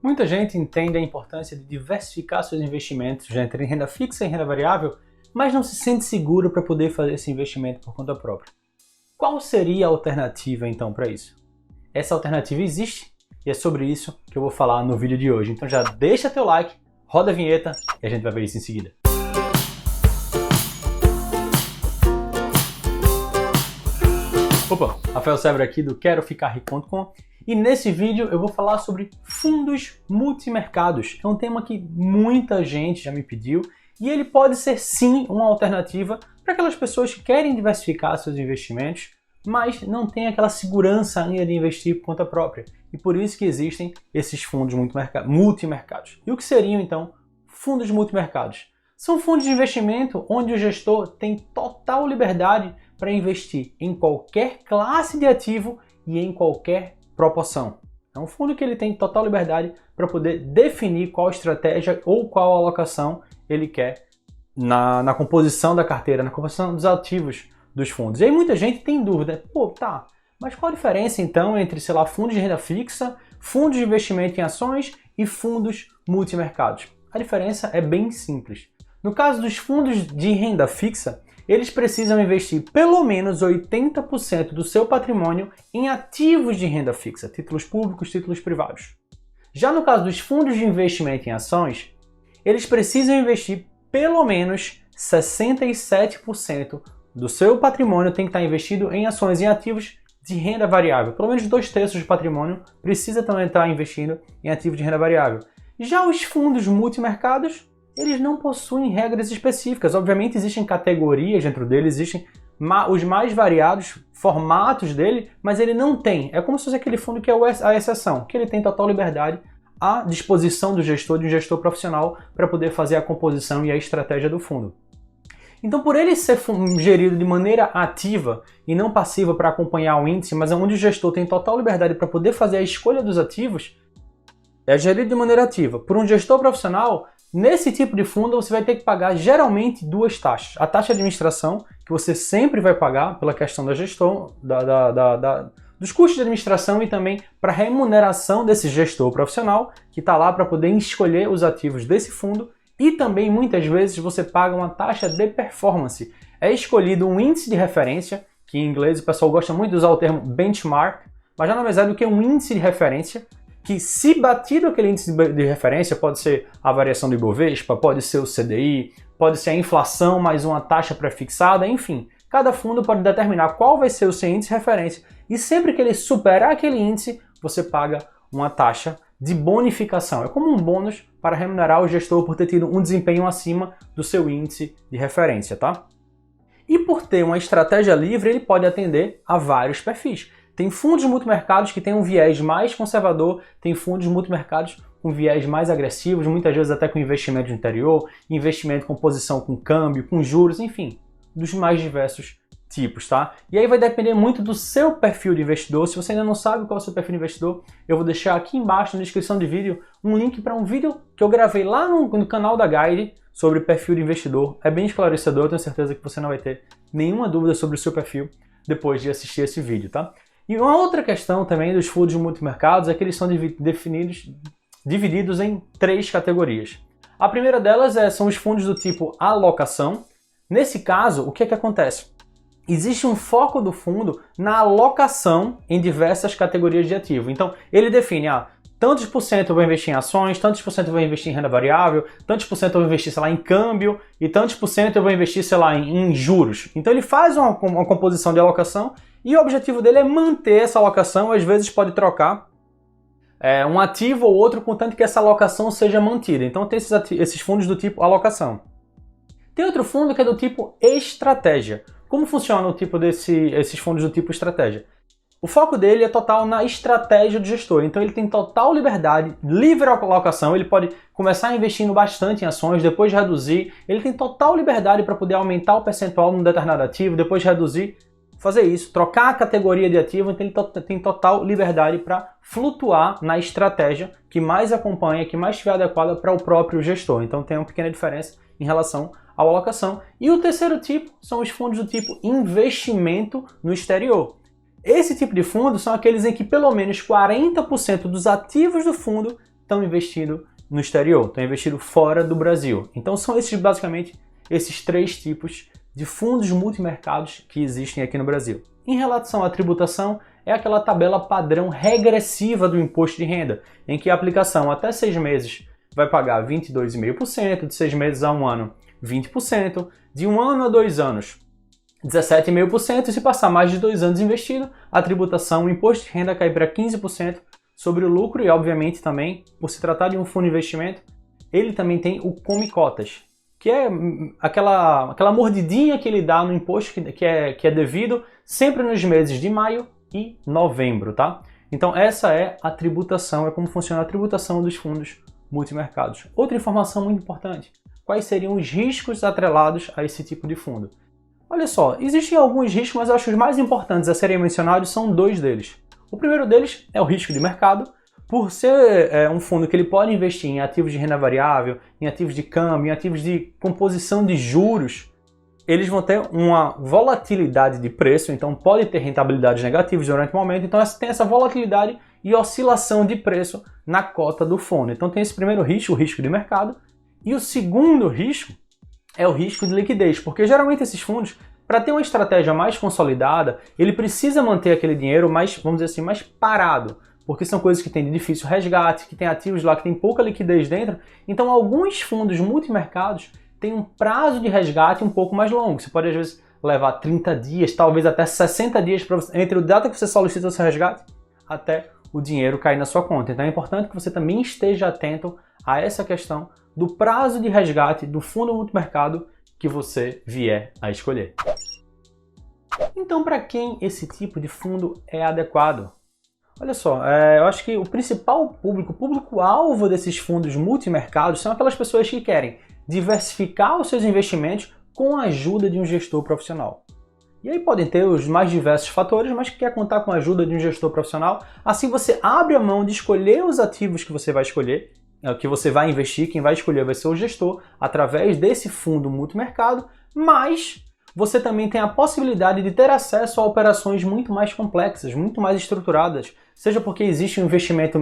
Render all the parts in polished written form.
Muita gente entende a importância de diversificar seus investimentos entre renda fixa e renda variável, mas não se sente seguro para poder fazer esse investimento por conta própria. Qual seria a alternativa então para isso? Essa alternativa existe e é sobre isso que eu vou falar no vídeo de hoje. Então já deixa teu like, roda a vinheta e a gente vai ver isso em seguida. Opa, Rafael Sever aqui do QueroFicarRico.com e nesse vídeo eu vou falar sobre fundos multimercados. É um tema que muita gente já me pediu e ele pode ser sim uma alternativa para aquelas pessoas que querem diversificar seus investimentos, mas não tem aquela segurança ainda de investir por conta própria. E por isso que existem esses fundos multimercados. E o que seriam então fundos multimercados? São fundos de investimento onde o gestor tem total liberdade para investir em qualquer classe de ativo e em qualquer proporção. É um fundo que ele tem total liberdade para poder definir qual estratégia ou qual alocação ele quer na composição da carteira, na composição dos ativos dos fundos. E aí muita gente tem dúvida, mas qual a diferença então entre, fundos de renda fixa, fundos de investimento em ações e fundos multimercados? A diferença é bem simples. No caso dos fundos de renda fixa, eles precisam investir pelo menos 80% do seu patrimônio em ativos de renda fixa, títulos públicos, títulos privados. Já no caso dos fundos de investimento em ações, eles precisam investir pelo menos 67% do seu patrimônio tem que estar investido em ações e ativos de renda variável. Pelo menos 2/3 do patrimônio precisa também estar investindo em ativos de renda variável. Já os fundos multimercados, eles não possuem regras específicas. Obviamente existem categorias dentro dele, existem os mais variados formatos dele, mas ele não tem. É como se fosse aquele fundo que é a exceção, que ele tem total liberdade à disposição do gestor, de um gestor profissional, para poder fazer a composição e a estratégia do fundo. Então, por ele ser gerido de maneira ativa e não passiva para acompanhar o índice, mas onde o gestor tem total liberdade para poder fazer a escolha dos ativos, é gerido de maneira ativa. Por um gestor profissional, nesse tipo de fundo você vai ter que pagar geralmente duas taxas. A taxa de administração, que você sempre vai pagar pela questão da gestão, dos custos de administração e também para a remuneração desse gestor profissional, que está lá para poder escolher os ativos desse fundo. E também, muitas vezes, você paga uma taxa de performance. É escolhido um índice de referência, que em inglês o pessoal gosta muito de usar o termo benchmark, mas já não é do que um índice de referência, que se batido aquele índice de referência, pode ser a variação do Ibovespa, pode ser o CDI, pode ser a inflação mais uma taxa prefixada, enfim. Cada fundo pode determinar qual vai ser o seu índice de referência e sempre que ele superar aquele índice, você paga uma taxa de bonificação. É como um bônus para remunerar o gestor por ter tido um desempenho acima do seu índice de referência, tá? E por ter uma estratégia livre, ele pode atender a vários perfis. Tem fundos multimercados que têm um viés mais conservador, tem fundos multimercados com viés mais agressivos, muitas vezes até com investimento no interior, investimento com posição com câmbio, com juros, enfim, dos mais diversos tipos, tá? E aí vai depender muito do seu perfil de investidor. Se você ainda não sabe qual é o seu perfil de investidor, eu vou deixar aqui embaixo na descrição do vídeo um link para um vídeo que eu gravei lá no canal da Guide sobre perfil de investidor. É bem esclarecedor, eu tenho certeza que você não vai ter nenhuma dúvida sobre o seu perfil depois de assistir esse vídeo, tá? E uma outra questão também dos fundos multimercados é que eles são divididos em 3 categorias. A primeira delas são os fundos do tipo alocação. Nesse caso, o que acontece? Existe um foco do fundo na alocação em diversas categorias de ativo. Então, ele define, tantos por cento eu vou investir em ações, tantos por cento eu vou investir em renda variável, tantos por cento eu vou investir, em câmbio, e tantos por cento eu vou investir, em juros. Então, ele faz uma composição de alocação e o objetivo dele é manter essa alocação, às vezes pode trocar um ativo ou outro, contanto que essa alocação seja mantida. Então, tem esses fundos do tipo alocação. Tem outro fundo que é do tipo estratégia. Como funciona o tipo esses fundos do tipo estratégia? O foco dele é total na estratégia do gestor, então ele tem total liberdade, livre alocação, ele pode começar investindo bastante em ações, depois reduzir, ele tem total liberdade para poder aumentar o percentual num determinado ativo, depois reduzir, fazer isso, trocar a categoria de ativo, então ele tem total liberdade para flutuar na estratégia que mais acompanha, que mais estiver adequada para o próprio gestor, então tem uma pequena diferença em relação à alocação. E o terceiro tipo são os fundos do tipo investimento no exterior. Esse tipo de fundo são aqueles em que pelo menos 40% dos ativos do fundo estão investindo no exterior, estão investindo fora do Brasil. Então são esses basicamente esses três tipos de fundos multimercados que existem aqui no Brasil. Em relação à tributação, é aquela tabela padrão regressiva do imposto de renda, em que a aplicação até 6 meses vai pagar 22,5%, de 6 meses a 1 ano, 20%, de 1 ano a 2 anos, 17,5%, e se passar mais de 2 anos investido, a tributação, o imposto de renda cai para 15% sobre o lucro e, obviamente, também, por se tratar de um fundo de investimento, ele também tem o Come Cotas, que é aquela mordidinha que ele dá no imposto que é devido sempre nos meses de maio e novembro, tá? Então essa é a tributação, é como funciona a tributação dos fundos multimercados. Outra informação muito importante, quais seriam os riscos atrelados a esse tipo de fundo? Olha só, existem alguns riscos, mas eu acho que os mais importantes a serem mencionados são 2 deles. O primeiro deles é o risco de mercado, por ser um fundo que ele pode investir em ativos de renda variável, em ativos de câmbio, em ativos de composição de juros, eles vão ter uma volatilidade de preço, então pode ter rentabilidades negativas durante o momento, então tem essa volatilidade e oscilação de preço na cota do fundo. Então tem esse primeiro risco, o risco de mercado, e o segundo risco é o risco de liquidez, porque geralmente esses fundos, para ter uma estratégia mais consolidada, ele precisa manter aquele dinheiro mais, vamos dizer assim, mais parado, porque são coisas que têm de difícil resgate, que tem ativos lá que tem pouca liquidez dentro, então alguns fundos multimercados tem um prazo de resgate um pouco mais longo. Você pode, às vezes, levar 30 dias, talvez até 60 dias entre o data que você solicita o seu resgate até o dinheiro cair na sua conta. Então é importante que você também esteja atento a essa questão do prazo de resgate do fundo multimercado que você vier a escolher. Então, para quem esse tipo de fundo é adequado? Olha só, eu acho que o principal público, o público-alvo desses fundos multimercados são aquelas pessoas que querem diversificar os seus investimentos com a ajuda de um gestor profissional. E aí podem ter os mais diversos fatores, mas que quer contar com a ajuda de um gestor profissional. Assim você abre a mão de escolher os ativos que você vai escolher, que você vai investir, quem vai escolher vai ser o gestor, através desse fundo multimercado, mas você também tem a possibilidade de ter acesso a operações muito mais complexas, muito mais estruturadas, seja porque existe um investimento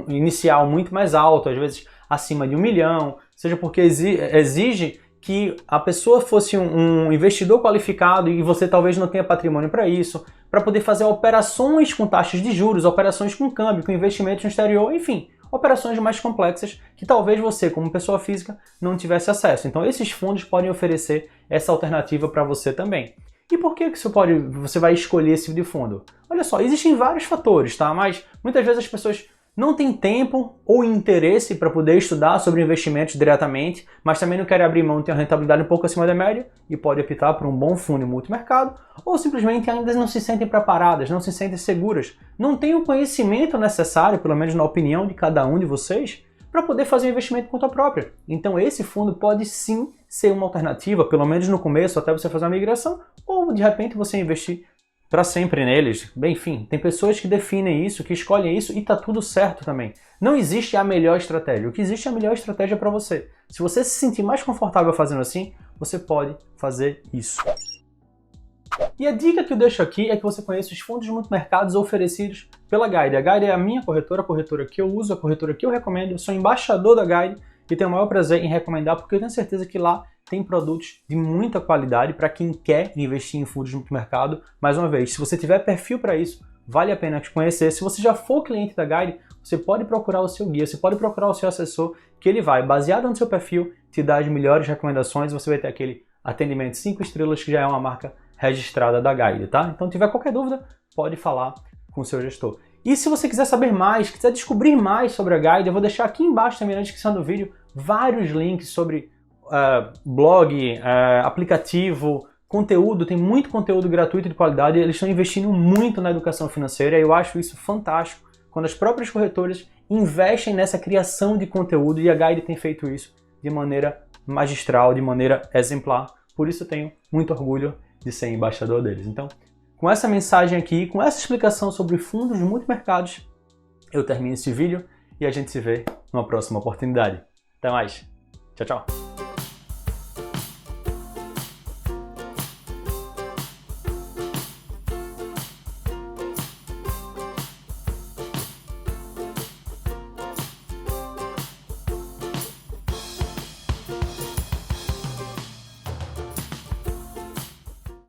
inicial muito mais alto, às vezes acima de 1 milhão, seja porque exige que a pessoa fosse um investidor qualificado e você talvez não tenha patrimônio para isso, para poder fazer operações com taxas de juros, operações com câmbio, com investimentos no exterior, enfim, operações mais complexas que talvez você, como pessoa física, não tivesse acesso. Então esses fundos podem oferecer essa alternativa para você também. E por que você vai escolher esse tipo de fundo? Olha só, existem vários fatores, tá? Mas muitas vezes as pessoas não têm tempo ou interesse para poder estudar sobre investimentos diretamente, mas também não querem abrir mão de ter uma rentabilidade um pouco acima da média e pode optar por um bom fundo multimercado, ou simplesmente ainda não se sentem preparadas, não se sentem seguras, não têm o conhecimento necessário, pelo menos na opinião de cada um de vocês, para poder fazer um investimento por conta própria. Então esse fundo pode sim ser uma alternativa, pelo menos no começo, até você fazer uma migração, ou de repente você investir para sempre neles. Bem, enfim, tem pessoas que definem isso, que escolhem isso e tá tudo certo também. Não existe a melhor estratégia. O que existe é a melhor estratégia para você. Se você se sentir mais confortável fazendo assim, você pode fazer isso. E a dica que eu deixo aqui é que você conheça os fundos multimercados oferecidos pela Guide. A Guide é a minha corretora, a corretora que eu uso, a corretora que eu recomendo. Eu sou embaixador da Guide e tenho o maior prazer em recomendar, porque eu tenho certeza que lá tem produtos de muita qualidade para quem quer investir em fundos multimercado. Mais uma vez, se você tiver perfil para isso, vale a pena te conhecer. Se você já for cliente da Guide, você pode procurar o seu guia, você pode procurar o seu assessor, que ele vai, baseado no seu perfil, te dar as melhores recomendações. Você vai ter aquele atendimento 5 estrelas, que já é uma marca registrada da Guide, tá? Então, se tiver qualquer dúvida, pode falar com o seu gestor. E se você quiser saber mais, quiser descobrir mais sobre a Guide, eu vou deixar aqui embaixo também na descrição do vídeo vários links sobre blog, aplicativo, conteúdo. Tem muito conteúdo gratuito de qualidade. Eles estão investindo muito na educação financeira e eu acho isso fantástico quando as próprias corretoras investem nessa criação de conteúdo, e a Guide tem feito isso de maneira magistral, de maneira exemplar. Por isso eu tenho muito orgulho de ser embaixador deles. Então, com essa mensagem aqui, com essa explicação sobre fundos multimercados, eu termino esse vídeo e a gente se vê numa próxima oportunidade. Até mais. Tchau, tchau.